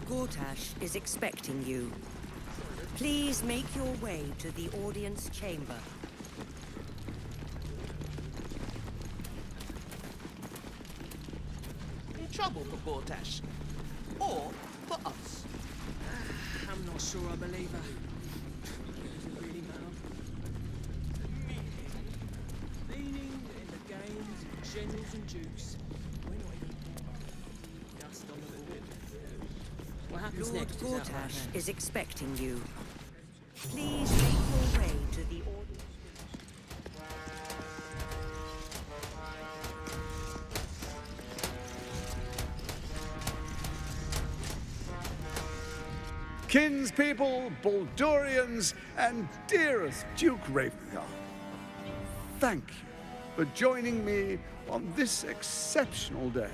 Gortash is expecting you. Please make your way to the audience chamber. In trouble for Gortash? Or for us? I'm not sure I believe her. Does it really matter? Leaning in the games of generals and dukes. We're not even just on the board. What happens Lord next is out of our Gortash hands. is expecting you. Please make your way to the audience. Kinspeople, Baldurians, and dearest Duke Ravengard, thank you for joining me on this exceptional day.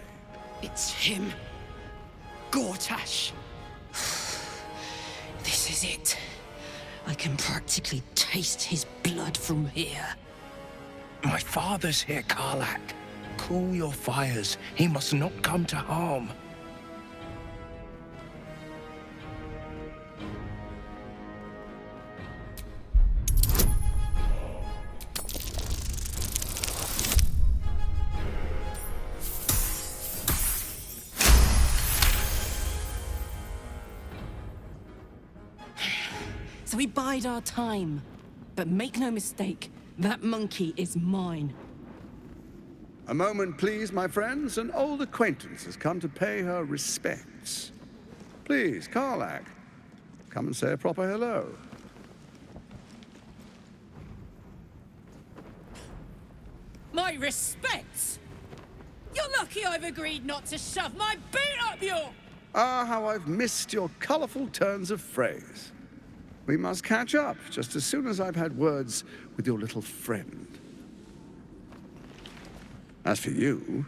It's him. Gortash. This is it. I can practically taste his blood from here. My father's here, Karlak. Cool your fires. He must not come to harm. So we bide our time. But make no mistake, that monkey is mine. A moment, please, my friends. An old acquaintance has come to pay her respects. Please, Karlak, come and say a proper hello. My respects? You're lucky I've agreed not to shove my boot up your... Ah, how I've missed your colourful turns of phrase. We must catch up just as soon as I've had words with your little friend. As for you,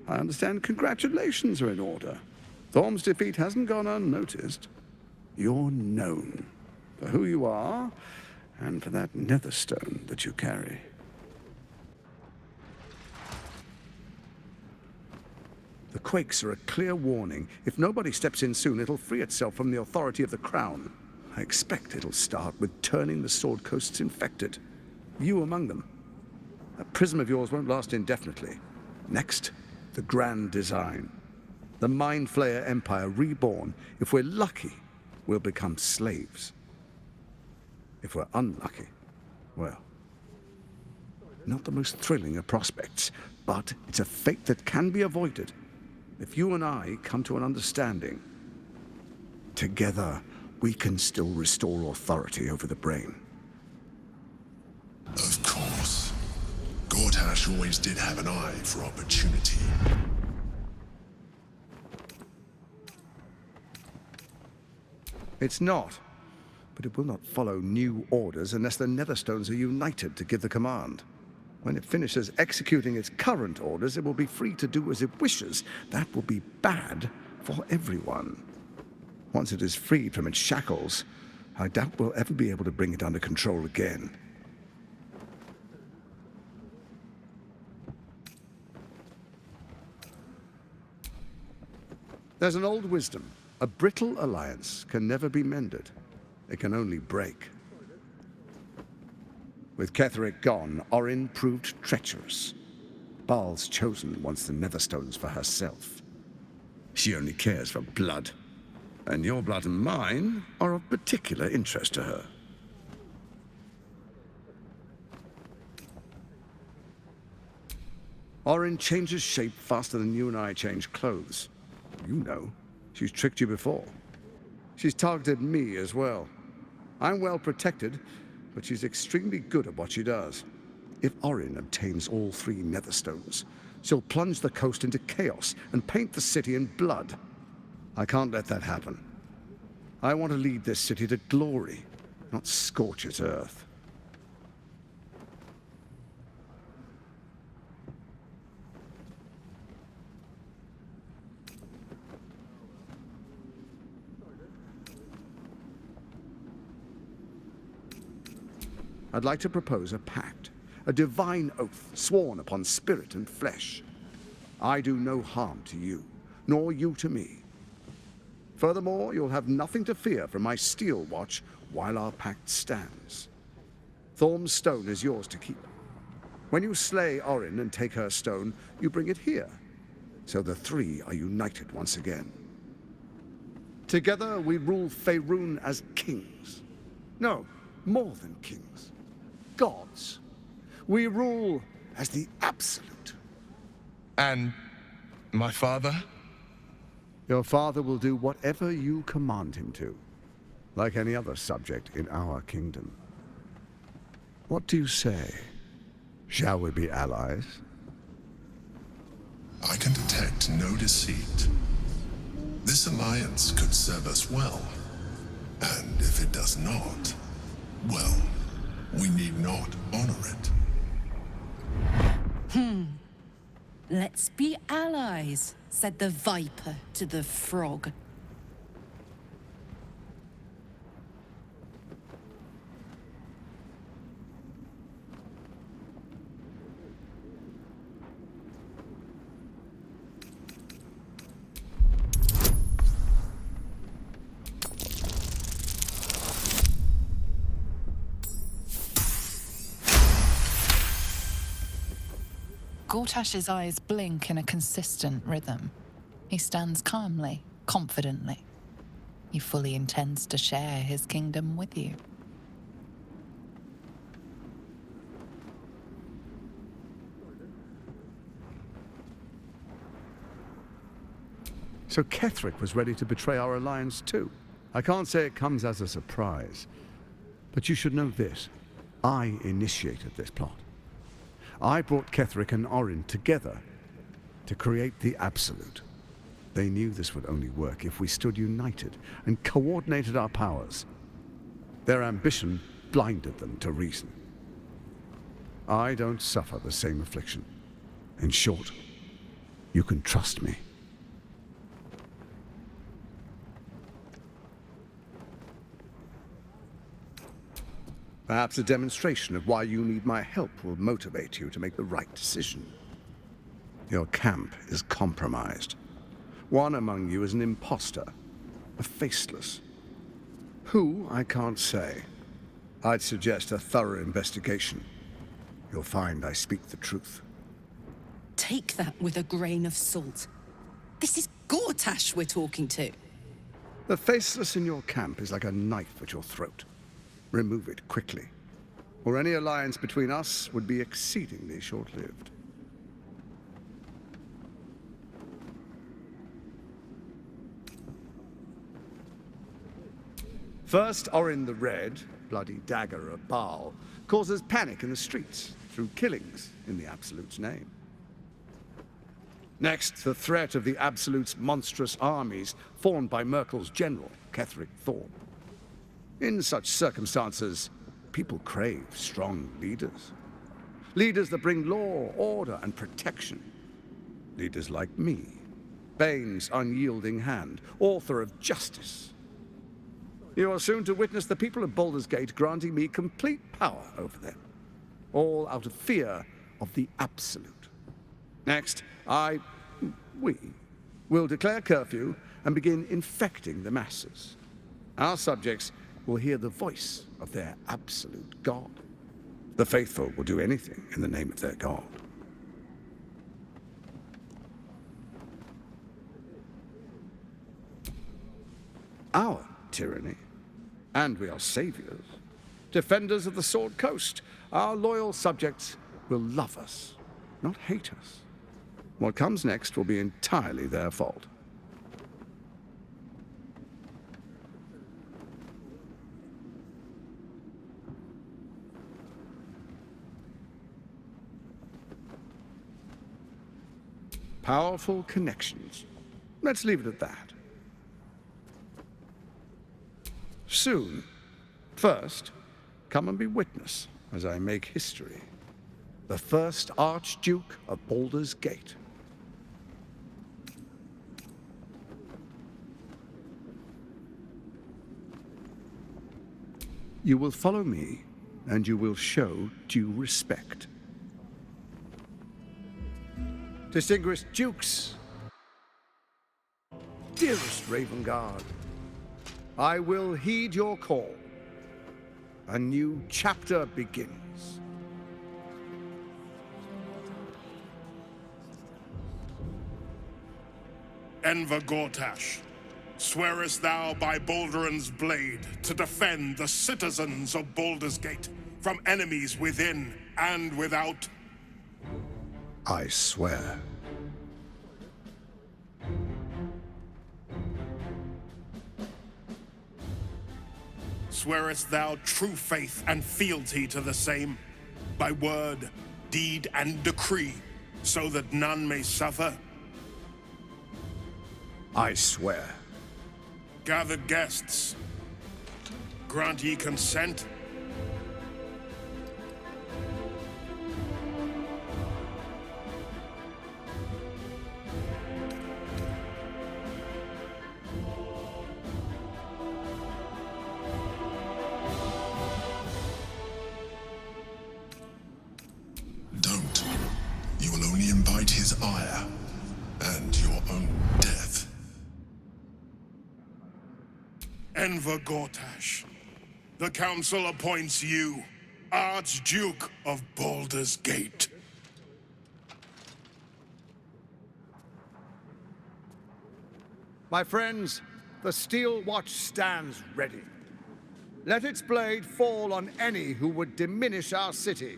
I understand congratulations are in order. Thorm's defeat hasn't gone unnoticed. You're known for who you are and for that netherstone that you carry. The quakes are a clear warning. If nobody steps in soon, it'll free itself from the authority of the crown. I expect it'll start with turning the Sword Coasts infected. You among them. That prism of yours won't last indefinitely. Next, the grand design. The Mind Flayer Empire reborn. If we're lucky, we'll become slaves. If we're unlucky, well, not the most thrilling of prospects, but it's a fate that can be avoided if you and I come to an understanding. Together, we can still restore authority over the brain. Of course. Gortash always did have an eye for opportunity. It's not, but it will not follow new orders unless the Netherstones are united to give the command. When it finishes executing its current orders, it will be free to do as it wishes. That will be bad for everyone. Once it is freed from its shackles, I doubt we'll ever be able to bring it under control again. There's an old wisdom. A brittle alliance can never be mended. It can only break. With Ketheric gone, Orin proved treacherous. Baal's chosen wants the Netherstones for herself. She only cares for blood. And your blood and mine are of particular interest to her. Orin changes shape faster than you and I change clothes. You know, she's tricked you before. She's targeted me as well. I'm well protected, but she's extremely good at what she does. If Orin obtains all 3 Netherstones, she'll plunge the coast into chaos and paint the city in blood. I can't let that happen. I want to lead this city to glory, not scorch its earth. I'd like to propose a pact, a divine oath sworn upon spirit and flesh. I do no harm to you, nor you to me. Furthermore, you'll have nothing to fear from my steel watch while our pact stands. Thorm's stone is yours to keep. When you slay Orin and take her stone, you bring it here, so the three are united once again. Together we rule Faerun as kings. No, more than kings. Gods. We rule as the Absolute. And my father? Your father will do whatever you command him to, like any other subject in our kingdom. What do you say? Shall we be allies? I can detect no deceit. This alliance could serve us well. And if it does not, well, we need not honor it. Let's be allies, said the viper to the frog. Gortash's eyes blink in a consistent rhythm. He stands calmly, confidently. He fully intends to share his kingdom with you. So Ketheric was ready to betray our alliance too. I can't say it comes as a surprise, but you should know this. I initiated this plot. I brought Ketheric and Orin together to create the Absolute. They knew this would only work if we stood united and coordinated our powers. Their ambition blinded them to reason. I don't suffer the same affliction. In short, you can trust me. Perhaps a demonstration of why you need my help will motivate you to make the right decision. Your camp is compromised. One among you is an imposter, a faceless. Who, I can't say. I'd suggest a thorough investigation. You'll find I speak the truth. Take that with a grain of salt. This is Gortash we're talking to. The faceless in your camp is like a knife at your throat. Remove it quickly, or any alliance between us would be exceedingly short-lived. First, Orin the Red, bloody dagger of Baal, causes panic in the streets through killings in the Absolute's name. Next, the threat of the Absolute's monstrous armies formed by Merkel's general, Ketheric Thorm. In such circumstances, people crave strong leaders. Leaders that bring law, order, and protection. Leaders like me, Bane's unyielding hand, author of justice. You are soon to witness the people of Baldur's Gate granting me complete power over them, all out of fear of the Absolute. Next, we will declare curfew and begin infecting the masses. Our subjects will hear the voice of their absolute God. The faithful will do anything in the name of their God. Our tyranny, and we are saviors, defenders of the Sword Coast. Our loyal subjects will love us, not hate us. What comes next will be entirely their fault. Powerful connections. Let's leave it at that. Soon. First, come and be witness as I make history. The first Archduke of Baldur's Gate. You will follow me, and you will show due respect. Distinguished dukes, Dearest Raven Guard, I will heed your call. A new chapter begins. Enver Gortash, swearest thou by Balduran's blade to defend the citizens of Baldur's Gate from enemies within and without? I swear. Swearest thou true faith and fealty to the same, by word, deed, and decree, so that none may suffer? I swear. Gathered guests, grant ye consent? Don't. You will only invite his ire and your own death. Enver Gortash, the Council appoints you Archduke of Baldur's Gate. My friends, the Steel Watch stands ready. Let its blade fall on any who would diminish our city.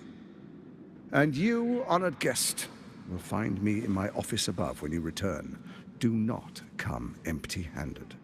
And you, honored guest, will find me in my office above when you return. Do not come empty-handed.